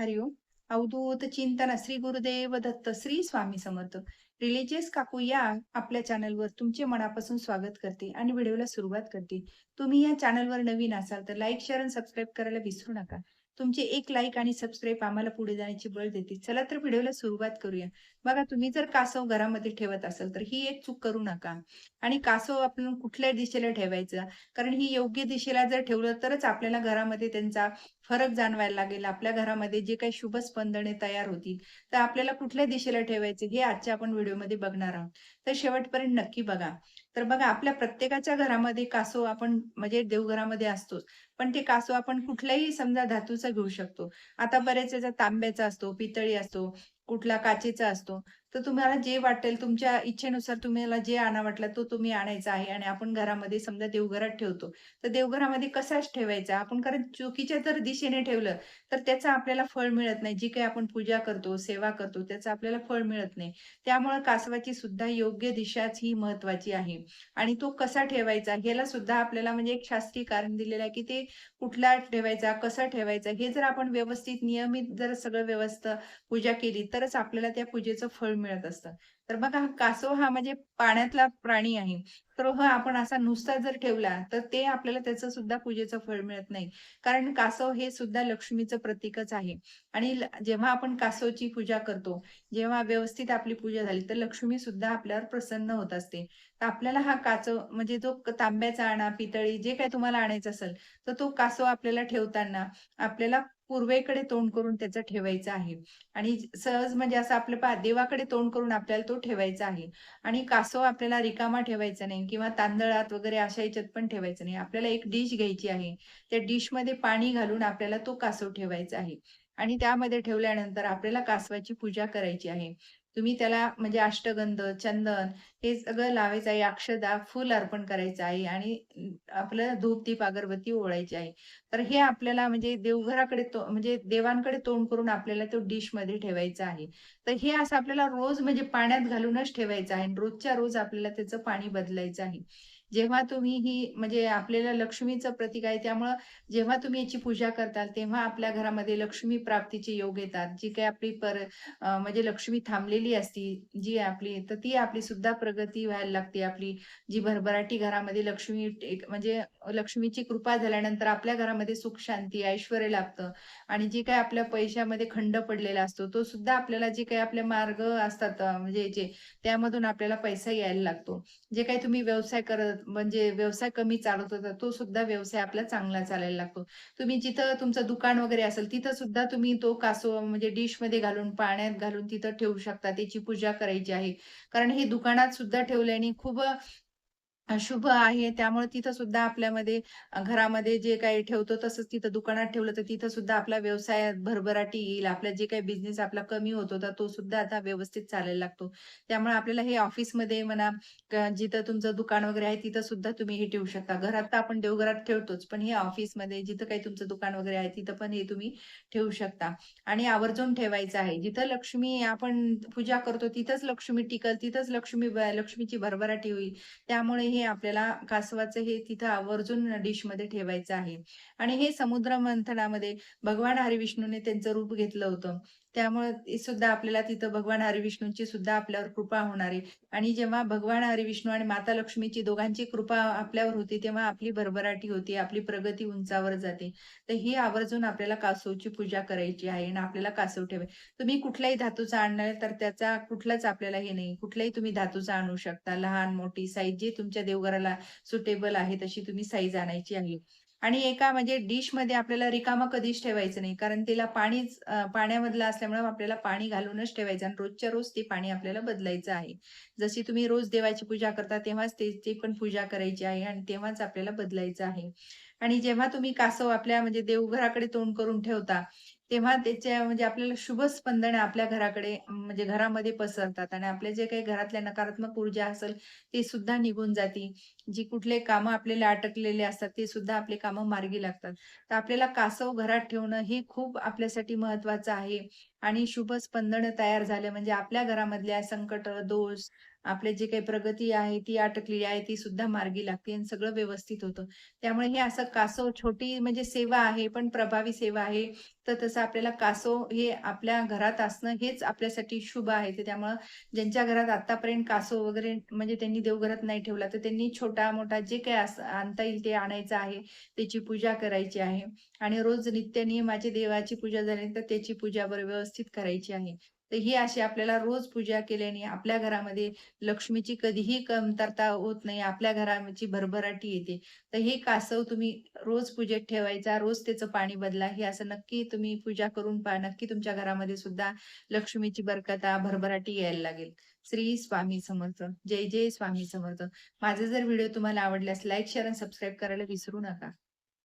हरिओम. अवधूत चिंतन श्री गुरुदेव दत्त श्री स्वामी समर्थ. रिलिजियस काकू या आपल्या चॅनलवर तुमचे मनापासून स्वागत करते आणि व्हिडिओला सुरुवात करते. तुम्ही या चॅनलवर नवीन असाल तर लाईक, शेअर आणि सबस्क्राईब करायला विसरू नका. तुमचे एक लाईक आणि सबस्क्राईब आम्हाला पुढे जाण्याची बळ देते. चला तर व्हिडिओला सुरुवात करूया. बघा, तुम्ही जर कासव घरामध्ये ठेवत असाल तर ही एक चूक करू नका. आणि कासव आपण कुठल्या दिशेला ठेवायचं? कारण ही योग्य दिशेला जर ठेवलं तरच आपल्याला घरामध्ये त्यांचा फरक जाणवायला लागेल. आपल्या घरामध्ये जे काही शुभ स्पंदने तयार होतील, तर आपल्याला कुठल्या दिशेला ठेवायचे हे आजच्या आपण व्हिडिओमध्ये बघणार आहोत. तर शेवटपर्यंत नक्की बघा. तर बघा, आपल्या प्रत्येकाच्या घरामध्ये कासव आपण म्हणजे देवघरामध्ये असतोच. पण ते कासव आपण कुठल्याही समजा धातूचा घेऊ शकतो. आता बरेच याचा तांब्याचा असतो, पितळी असतो, कुठला काचेचा असतो. तर तुम्हाला जे वाटेल तुमच्या इच्छेनुसार तुम्हाला जे आणा वाटलं तो तुम्ही आणायचा आहे आणि आपण घरामध्ये समजा देवघरात ठेवतो. तर देवघरामध्ये कसाच ठेवायचा आपण, कारण चुकीच्या जर दिशेने ठेवलं तर त्याचं आपल्याला फळ मिळत नाही. जी काही आपण पूजा करतो, सेवा करतो त्याचं आपल्याला फळ मिळत नाही. त्यामुळे कासवाची सुद्धा योग्य दिशाच ही महत्त्वाची आहे. आणि तो कसा ठेवायचा ह्याला सुद्धा आपल्याला म्हणजे एक शास्त्रीय कारण दिलेलं आहे, की ते कुठला ठेवायचा, कसा ठेवायचा हे जर आपण व्यवस्थित नियमित जर सगळं व्यवस्था पूजा केली तरच आपल्याला त्या पूजेचं फळ मिळत असतं. तर बघा, हा कासव हा म्हणजे पाण्यातला प्राणी आहे. तर हा आपण असा नुसता जर ठेवला, तर ते आपल्याला त्याचं सुद्धा पूजेचं फळ मिळत नाही. कारण कासव हे सुद्धा लक्ष्मीचं प्रतीकच आहे. आणि जेव्हा आपण कासवची पूजा करतो, जेव्हा व्यवस्थित आपली पूजा झाली, तर लक्ष्मी सुद्धा आपल्यावर प्रसन्न होत असते. तर आपल्याला हा कासव म्हणजे जो तांब्याचा आणा, पितळी जे काही तुम्हाला आणायचं असेल, तर तो कासव आपल्याला ठेवताना आपल्याला पूर्वेकडे तोंड करून त्याचं ठेवायचं आहे. आणि सहज म्हणजे असं आपलं देवाकडे तोंड करून आपल्याला तो ठेवायचा आहे. आणि कासव आपल्याला रिकामा ठेवायचा नाही किंवा तांदळात वगैरे अशा ह्याच्यात पण ठेवायचं नाही. आपल्याला एक डिश घ्यायची आहे. त्या डिशमध्ये पाणी घालून आपल्याला तो कासव ठेवायचा आहे. आणि त्यामध्ये ठेवल्यानंतर आपल्याला कासवाची पूजा करायची आहे. तुम्ही त्याला म्हणजे अष्टगंध, चंदन हे सगळं लावायचं आहे. अक्षदा, फूल अर्पण करायचं आहे आणि आपलं धूप, दीप, अगरबत्ती ओवाळायची आहे. तर हे आपल्याला म्हणजे देवघराकडे म्हणजे देवांकडे तोंड करून आपल्याला तो डिशमध्ये ठेवायचा आहे. तर हे असं आपल्याला रोज म्हणजे पाण्यात घालूनच ठेवायचं आहे आणि रोजच्या रोज आपल्याला त्याचं पाणी बदलायचं आहे. जेव्हा तुम्ही ही म्हणजे आपल्याला लक्ष्मीचं प्रतीक आहे, त्यामुळं जेव्हा तुम्ही याची पूजा करताल, तेव्हा आपल्या घरामध्ये लक्ष्मी प्राप्तीचे योग येतात. जी काही आपली म्हणजे लक्ष्मी थांबलेली असती, जी आपली तर ती आपली सुद्धा प्रगती व्हायला लागते. आपली जी भरभराटी घरामध्ये लक्ष्मी एक म्हणजे लक्ष्मीची कृपा झाल्यानंतर आपल्या घरामध्ये सुख, शांती, ऐश्वर्य लाभतं आणि जे काही आपल्या पैशामध्ये खंड पडलेला असतो, तो सुद्धा आपल्याला जे काही आपले मार्ग असतात म्हणजे याचे त्यामधून आपल्याला पैसा यायला लागतो. जे काही तुम्ही व्यवसाय करत म्हणजे व्यवसाय कमी चालत होता, तो सुद्धा व्यवसाय आपला चांगला चालायला लागतो. तुम्ही जिथं तुमचं दुकान वगैरे असेल, तिथं सुद्धा तुम्ही तो कासव म्हणजे डिशमध्ये घालून, पाण्यात घालून तिथं ठेवू शकता. त्याची पूजा करायची आहे. कारण हे दुकानात सुद्धा ठेवल्याने खूप शुभ आहे. त्यामुळे तिथं सुद्धा आपल्यामध्ये घरामध्ये जे काही ठेवतो तसंच तिथं दुकानात ठेवलं तर तिथं सुद्धा आपला व्यवसायात भरभराटी येईल. आपला जे काही बिझनेस आपला कमी होत होता तो सुद्धा आता व्यवस्थित चालायला लागतो. त्यामुळे आपल्याला हे ऑफिसमध्ये म्हणा जिथं तुमचं दुकान वगैरे आहे तिथं सुद्धा तुम्ही हे ठेवू शकता. घरात तर आपण देवघरात ठेवतोच, पण हे ऑफिसमध्ये जिथं काही तुमचं दुकान वगैरे आहे तिथं पण हे तुम्ही ठेवू शकता. आणि आवर्जून ठेवायचं आहे. जिथं लक्ष्मी आपण पूजा करतो तिथंच लक्ष्मी टिकल, तिथंच लक्ष्मीची भरभराटी होईल. त्यामुळे हे आपल्याला कासवाचं हे तिथं आवर्जून डिशमध्ये ठेवायचं आहे. आणि हे समुद्र मंथनामध्ये भगवान हरिविष्णूने त्यांचं रूप घेतलं होतं. त्यामुळे ते सुद्धा आपल्याला तिथं भगवान हरिविष्णूंची सुद्धा आपल्यावर कृपा होणार आहे. आणि जेव्हा भगवान हरिविष्णू आणि माता लक्ष्मीची दोघांची कृपा आपल्यावर होती, तेव्हा आपली भरभराटी होते, आपली प्रगती उंचावर जाते. तर ही आवर्जून आपल्याला कासवची पूजा करायची आहे आणि आपल्याला कासव तुम्ही कुठल्याही धातूचा आणणार तर त्याचा कुठलाच आपल्याला हे नाही. कुठल्याही तुम्ही धातूचा आणू शकता. लहान, मोठी साईज जी तुमच्या देवघराला सुटेबल आहे तशी तुम्ही साईज आणायची आहे. आणि एका म्हणजे डिशमध्ये आपल्याला रिकामं कधीच ठेवायचं नाही. कारण त्याला पाण्यामधलं असल्यामुळे आपल्याला पाणी घालूनच ठेवायचं आणि रोजच्या रोज ते पाणी आपल्याला बदलायचं आहे. जशी तुम्ही रोज देवाची पूजा करता तेव्हाच त्याची पण पूजा करायची आहे आणि तेव्हाच आपल्याला बदलायचं आहे. आणि जेव्हा तुम्ही कासव आपल्या म्हणजे देवघराकडे तोंड करून ठेवता, तेव्हा त्याच्या म्हणजे आपल्याला शुभ स्पंदने आपल्या घराकडे म्हणजे घरामध्ये पसरतात आणि आपले जे काही घरातल्या नकारात्मक ऊर्जा असेल, ते सुद्धा निघून जाते. जी कुठले कामं आपल्याला अटकलेले असतात, ते सुद्धा आपले कामं मार्गी लागतात. तर आपल्याला कासव घरात ठेवणं हे खूप आपल्यासाठी महत्त्वाचं आहे आणि शुभ स्पंदनं तयार झाले म्हणजे आपल्या घरामधल्या संकट, दोष आपले जे काही प्रगती आहे ती अटकलेली आहे ती सुद्धा मार्गी लागते आणि सगळं व्यवस्थित होतं. त्यामुळे हे असं कासव छोटी म्हणजे सेवा आहे, पण प्रभावी सेवा आहे. तर तसं आपल्याला कासव हे आपल्या घरात असणं हेच आपल्यासाठी शुभ आहे. तर त्यामुळं ज्यांच्या घरात आतापर्यंत कासव वगैरे म्हणजे त्यांनी देवघरात नाही ठेवला, तर त्यांनी छोटा-मोठा जे काही आणता येईल ते आणायचं आहे. त्याची पूजा करायची आहे आणि रोज नित्यनियमाची देवाची पूजा झाल्यानंतर त्याची पूजा व्यवस्थित करायची आहे. तर ही अशी आपल्याला रोज पूजा केल्याने आपल्या घरामध्ये लक्ष्मीची कधीही कमतरता होत नाही. आपल्या घराची भरभराटी येते. तर हे कासव तुम्ही रोज पूजेत ठेवायचा, रोज त्याचं पाणी बदला. हे असं नक्की तुम्ही पूजा करून पहा. नक्की तुमच्या घरामध्ये सुद्धा लक्ष्मीची बरकत, भरभराटी यायला लागेल. श्री स्वामी समर्थ. जय जय स्वामी समर्थ. माझा जर व्हिडिओ तुम्हाला आवडल्यास लाईक, शेअर आणि सबस्क्राईब करायला विसरू नका.